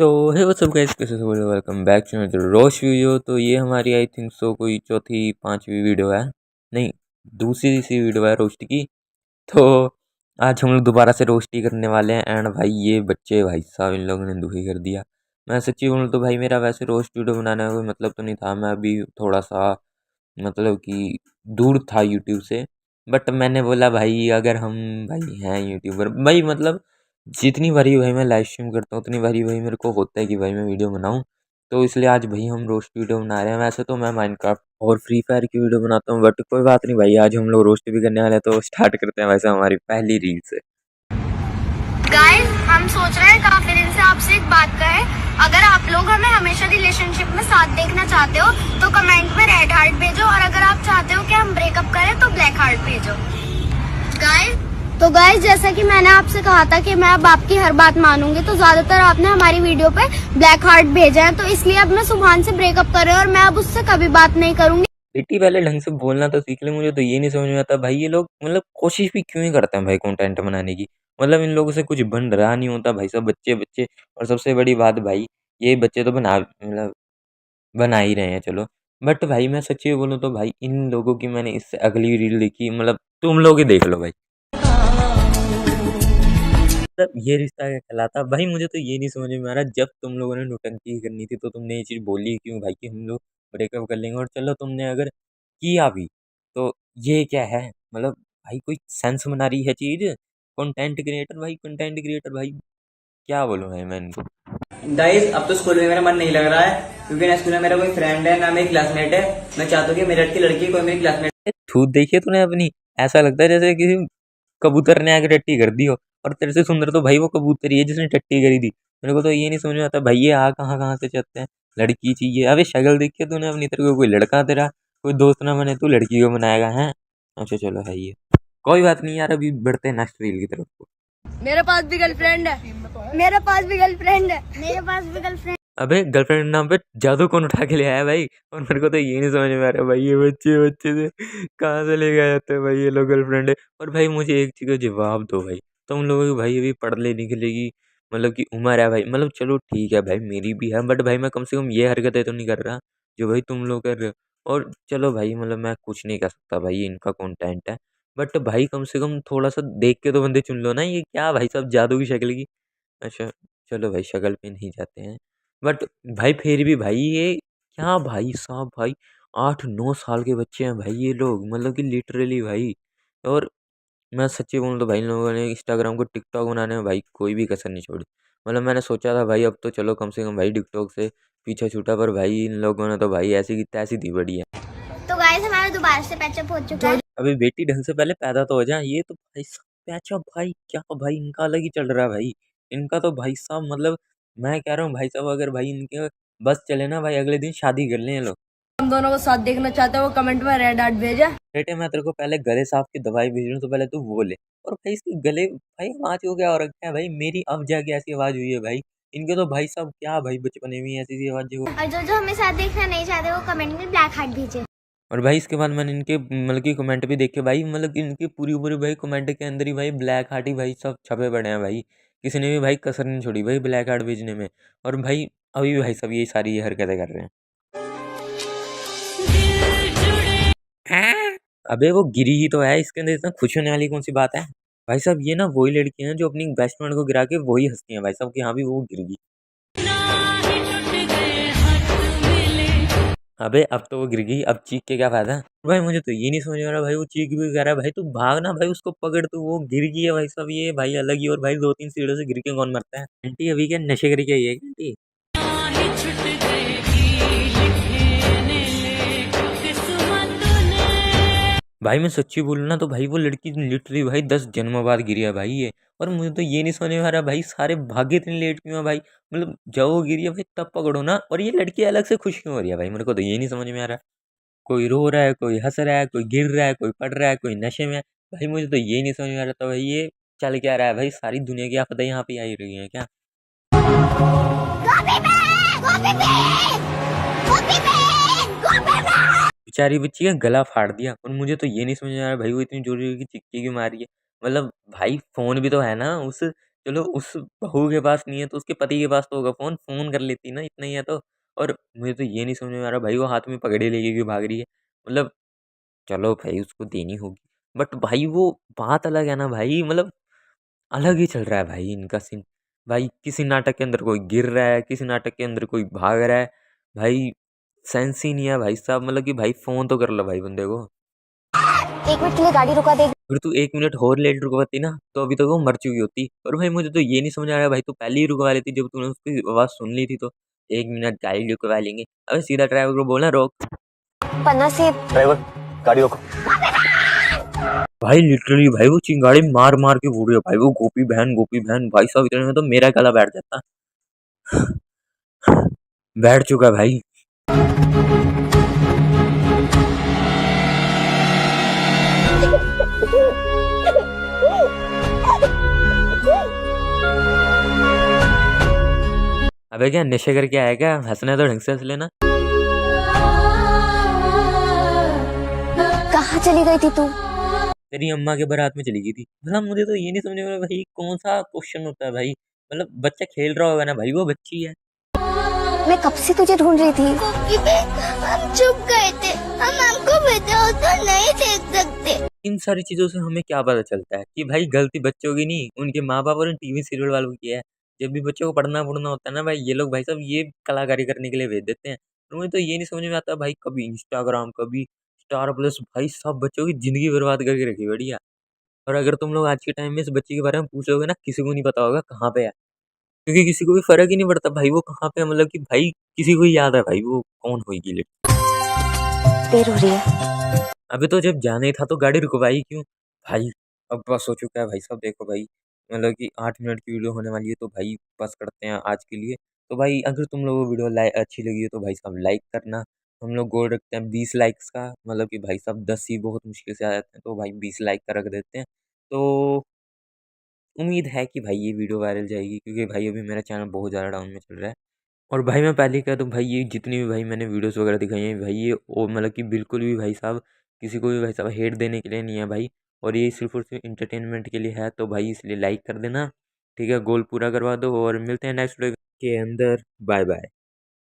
तो hey what's up guys, कैसे हो? Welcome back to Rosh video. तो ये हमारी आई थिंक सो कोई चौथी पांचवी वीडियो है, नहीं दूसरी सी वीडियो है रोस्ट की। तो आज हम लोग दोबारा से रोस्ट ही करने वाले हैं। एंड भाई ये बच्चे भाई साहब इन लोगों ने दुखी कर दिया। मैं सच्ची बोलूँ तो भाई मेरा वैसे रोस्ट वीडियो बनाने का कोई मतलब तो नहीं था। मैं अभी थोड़ा सा मतलब कि दूर था यूट्यूब से, बट मैंने बोला भाई अगर हम भाई हैं यूट्यूबर भाई, मतलब जितनी बारी भाई मैं लाइव स्ट्रीम करता हूँ उतनी बारी भाई मेरे को होता है कि भाई मैं वीडियो बनाऊँ। तो इसलिए आज भाई हम रोस्ट वीडियो बना रहे हैं। वैसे तो मैं माइनक्राफ्ट और फ्री फायर की वीडियो बनाता हूँ, बट कोई बात नहीं भाई, आज हम लोग रोस्ट भी करने वाले हैं। तो स्टार्ट करते हैं वैसे हमारी पहली रील से। गाइस, हम सोच रहे हैं काफी दिन से आपसे एक बात करें। अगर आप लोग हमें हमेशा रिलेशनशिप में साथ देखना चाहते हो तो कमेंट में रेड हार्ट भेजो, और अगर आप चाहते हो कि हम ब्रेकअप करें तो ब्लैक हार्ट भेजो। गाइस जैसा कि मैंने आपसे कहा था कि मैं अब आपकी हर बात मानूंगी, तो ज्यादातर आपने हमारी वीडियो पे ब्लैक हार्ट भेजा है, तो इसलिए अब मैं सुभान से ब्रेकअप कर रही हूँ और मैं अब उससे कभी बात नहीं करूंगी। बेटी पहले ढंग से बोलना तो सीख ले। मुझे तो ये नहीं समझ में आता भाई, ये लोग मतलब कोशिश भी क्यों ही करते हैं भाई कंटेंट बनाने की। मतलब इन लोगों से कुछ बन रहा नहीं होता भाई, सब बच्चे बच्चे। और सबसे बड़ी बात भाई, ये बच्चे तो मतलब बना ही रहे हैं चलो। बट भाई मैं सच्ची बोलूँ तो भाई इन लोगों की मैंने इससे अगली रील देखी, मतलब तुम लोग ही देख लो भाई। मतलब ये रिश्ता क्या कहलाता भाई, मुझे तो ये नहीं समझ में आ रहा। जब तुम लोगों ने नौटंकी करनी थी तो तुमने ये चीज़ बोली क्यों भाई कि हम लोग ब्रेकअप कर लेंगे। और चलो तुमने अगर किया भी तो ये क्या है, मतलब भाई कोई सेंस बना रही है चीज़। कंटेंट क्रिएटर भाई, कंटेंट क्रिएटर भाई, क्या बोलूँ भाई मैं इनको। गाइस अब तो स्कूल में मेरा मन नहीं लग रहा है, क्योंकि ना स्कूल में मेरा कोई फ्रेंड है ना मेरी क्लासमेट है। मैं चाहता हूँ कि मेरठ की लड़की कोई मेरी क्लासमेट। थूत देखिए तूने अपनी, ऐसा लगता है जैसे किसी कबूतर ने आके टट्टी कर दी हो। और तेरे से सुंदर तो भाई वो कबूतर ही है जिसने टट्टी करी थी। मेरे को तो ये नहीं समझ में आता भाई, ये आ कहाँ कहाँ से चलते हैं। लड़की चाहिए, अबे शक्ल देखिए तूने अपनी, तेरे को कोई लड़का तेरा कोई दोस्त ना बने, तू लड़की को बनाएगा है। अच्छा चलो है ये, कोई बात नहीं यार, अभी बढ़ते हैं नेक्स्ट रील की तरफ को। मेरे पास भी गर्लफ्रेंड है, मेरे पास भी गर्लफ्रेंड है, मेरे पास भी गर्लफ्रेंड। अबे गर्लफ्रेंड नाम पे जादू कौन उठा के ले आया भाई। और मेरे को तो ये नहीं समझ में आ रहा भाई, ये बच्चे बच्चे से कहाँ से लेके आ जाते हैं भाई ये लोग गर्लफ्रेंड है। और भाई मुझे एक चीज़ का जवाब दो भाई, तुम लोगों की भाई अभी पढ़ने लिखने की मतलब कि उम्र है भाई। मतलब चलो ठीक है भाई मेरी भी है, बट भाई मैं कम से कम ये हरकतें तो नहीं कर रहा जो भाई तुम लोग कर रहे हो। और चलो भाई मतलब मैं कुछ नहीं कर सकता भाई, ये इनका कंटेंट है। बट भाई कम से कम थोड़ा सा देख के तो बंदे चुन लो ना, ये क्या भाई सब जादू की शक्ल की। अच्छा चलो भाई शक्ल पे नहीं जाते हैं, बट भाई फिर भी भाई ये क्या भाई साहब भाई, 8-9 साल के बच्चे हैं भाई ये लोग, मतलब कि लिटरली भाई। और मैं सच्ची बोलूँ तो भाई इन लोगों ने इंस्टाग्राम को टिकटॉक बनाने में भाई कोई भी कसर नहीं छोड़ी। मतलब मैंने सोचा था भाई अब तो चलो कम से कम भाई टिकटॉक से पीछा छूटा, पर भाई इन लोगों ने तो भाई ऐसी की तैसी दी बड़ी है। तो गाइस हमारा दोबारा से पैचअप हो चुका है। अभी बेटी ढंग से पहले पैदा तो हो जाए। ये तो भाई साहब पैचा भाई क्या भाई, इनका अलग ही चल रहा है भाई। इनका तो भाई साहब मतलब मैं कह रहा हूँ भाई साहब, अगर भाई इनके बस चले ना भाई अगले दिन शादी कर लें ये लोग। हम दोनों को साथ देखना चाहते हो वो कमेंट में रेड हार्ट भेजा। बेटे मैं तेरे को पहले गले साफ की दवाई भेज रहा हूँ, तो पहले तू वो ले। और भाई इसके गले भाई आवाज को क्या हो रखा है भाई, मेरी अब जाके ऐसी आवाज हुई है भाई। इनके तो भाई साहब क्या भाई बचपने में ही ऐसी सी आवाज हो। और जो जो हमें साथ देखना नहीं चाहते वो कमेंट में ब्लैक हार्ट भेजे। और भाई इसके बाद मैंने इनके मतलब कि कमेंट भी देखे भाई, मतलब कि इनकी पूरी पूरी भाई कमेंट के अंदर ही भाई ब्लैक हार्ट ही भाई सब छपे पड़े हैं भाई। किसी ने भी भाई कसर नहीं छोड़ी भाई ब्लैक हार्ट भेजने में। और भाई अभी भी भाई सब ये सारी ये हरकतें कर रहे हैं। अबे वो गिरी ही तो है, इसके अंदर इतना खुश होने वाली कौन सी बात है। भाई साहब ये ना वही लड़की हैं जो अपनी बेस्ट फ्रेंड को गिरा के वही हंसती हैं भाई साहब कि हाँ भी वो गिर गई। अबे अब तो वो गिर गई, अब चीख के क्या फायदा। भाई मुझे तो ये नहीं समझ में आ रहा भाई, वो चीख भी कह रहा है भाई तू भागना भाई उसको पकड़, तू वो गिर गई है भाई साहब ये भाई अलग ही। और भाई 2-3 सीढ़ियों से गिर के कौन मरता है। आंटी अभी क्या नशे करके आई है क्या आंटी। भाई मैं सच्ची बोलूँ ना तो भाई वो लड़की लिटरली भाई 10 जन्मों बाद गिरी है भाई ये। और मुझे तो ये नहीं समझ में आ रहा भाई सारे भागे इतने लेट क्यों है भाई। मतलब जब वो गिरी है भाई तब पकड़ो ना, और ये लड़की अलग से खुश क्यों हो रही है भाई, मेरे को तो ये नहीं समझ में आ रहा। कोई रो रहा है, कोई हंस रहा है, कोई गिर रहा है, कोई पड़ रहा है, कोई नशे में है। भाई मुझे तो ये नहीं समझ में आ रहा था भाई ये चल क्या रहा है भाई, सारी दुनिया की आफतें यहाँ पे आई रही हैं क्या। बेचारी बच्ची का गला फाड़ दिया। और मुझे तो ये नहीं समझ में आ रहा भाई वो इतनी जोर जोर की चिक्की क्यों मारी है। मतलब भाई फोन भी तो है ना, उस चलो उस बहू के पास नहीं है तो उसके पति के पास तो होगा, फ़ोन फ़ोन कर लेती ना, इतना ही है तो। और मुझे तो ये नहीं समझ में आ रहा भाई वो हाथ में पगड़ी लेके क्यों भाग रही है? मतलब चलो भाई उसको देनी होगी, बट भाई वो बात अलग है ना भाई, मतलब अलग ही चल रहा है भाई इनका सीन। भाई किसी नाटक के अंदर कोई गिर रहा है, किसी नाटक के अंदर कोई भाग रहा है। भाई सेंस ही नहीं है भाई साहब, मतलब कि भाई फ़ोन तो कर लो भाई बंदे को। 1 मिनट के लिए गाड़ी रुका दे। अगर तू 1 मिनट और लेट रुकवाती ना, तो अभी तक वो मर चुकी होती। और भाई मुझे तो ये नहीं समझ आ रहा भाई, तू पहले ही रुकवा लेती जब तूने उसकी आवाज़ सुन ली थी तो। 1 मिनट गाड़ी रुकवा लेंगे। अबे सीधा ड्राइवर को बोलना रोक। पन्ना से ड्राइवर गाड़ी रोको। भाई लिटरली भाई वो चिंगाड़ी मार-मार के बोल रही है भाई वो गोपी बहन भाई साहब इतने में तो मेरा गला बैठ जाता। बैठ चुका है भाई। अबे क्या नशे करके आया क्या? हँसना है तो ढंग से हँस लेना। कहाँ चली गई थी तू? तेरी अम्मा के बारात में चली गई थी। मतलब मुझे तो ये नहीं समझ में आ रहा भाई कौन-सा क्वेश्चन होता है भाई? मतलब बच्चा खेल रहा होगा ना भाई, वो बच्ची है। मैं कब से तुझे ढूंढ रही थी। हम चुप गए थे, हम आपको वीडियो तो नहीं देख सकते। इन सारी चीज़ों से हमें क्या पता चलता है कि भाई गलती बच्चों की नहीं, उनके माँ-बाप और उन टीवी सीरियल वालों की है। जब भी बच्चों को पढ़ना-वढ़ना होता है ना भाई, ये लोग भाई साहब ये कलाकारी करने के लिए भेज देते हैं। तो मुझे तो ये नहीं समझ में आता भाई कभी इंस्टाग्राम, कभी स्टार प्लस भाई सब बच्चों की ज़िंदगी बर्बाद करके रखी है बढ़िया। और अगर तुम लोग आज के टाइम में इस बच्ची के बारे में पूछोगे ना, किसी को नहीं पता होगा कहाँ पे है। क्योंकि किसी को भी फ़र्क ही नहीं पड़ता भाई वो कहाँ पे है, मतलब कि भाई किसी को ही याद है भाई वो कौन होएगी लड़की। देर हो रही है। अबे तो जब जाना ही था तो गाड़ी रुकवाई क्यों? भाई अब बस हो चुका है भाई साहब, देखो भाई मतलब कि 8 मिनट की वीडियो होने वाली है तो भाई बस करते हैं आज के लिए। तो भाई अगर तुम लोगों को वीडियो अच्छी लगी है तो भाई साहब लाइक करना। हम लोग गोल रखते हैं 20 लाइक्स का, मतलब कि भाई साहब 10 ही बहुत मुश्किल से आ जाते हैं तो भाई 20 लाइक का रख देते हैं। तो उम्मीद है कि भाई ये वीडियो वायरल जाएगी क्योंकि भाई अभी मेरा चैनल बहुत ज़्यादा डाउन में चल रहा है। और भाई मैं पहले ही कह दूँ भाई ये जितनी भी भाई मैंने वीडियोस वगैरह दिखाई हैं भाई ये ओ मतलब कि बिल्कुल भी भाई साहब किसी को भी भाई साहब हेट देने के लिए नहीं है भाई। और ये सिर्फ़ और सिर्फ एंटरटेनमेंट के लिए है तो भाई इसलिए लाइक कर देना। ठीक है, गोल पूरा करवा दो और मिलते हैं नेक्स्ट वीडियो के अंदर। Bye bye.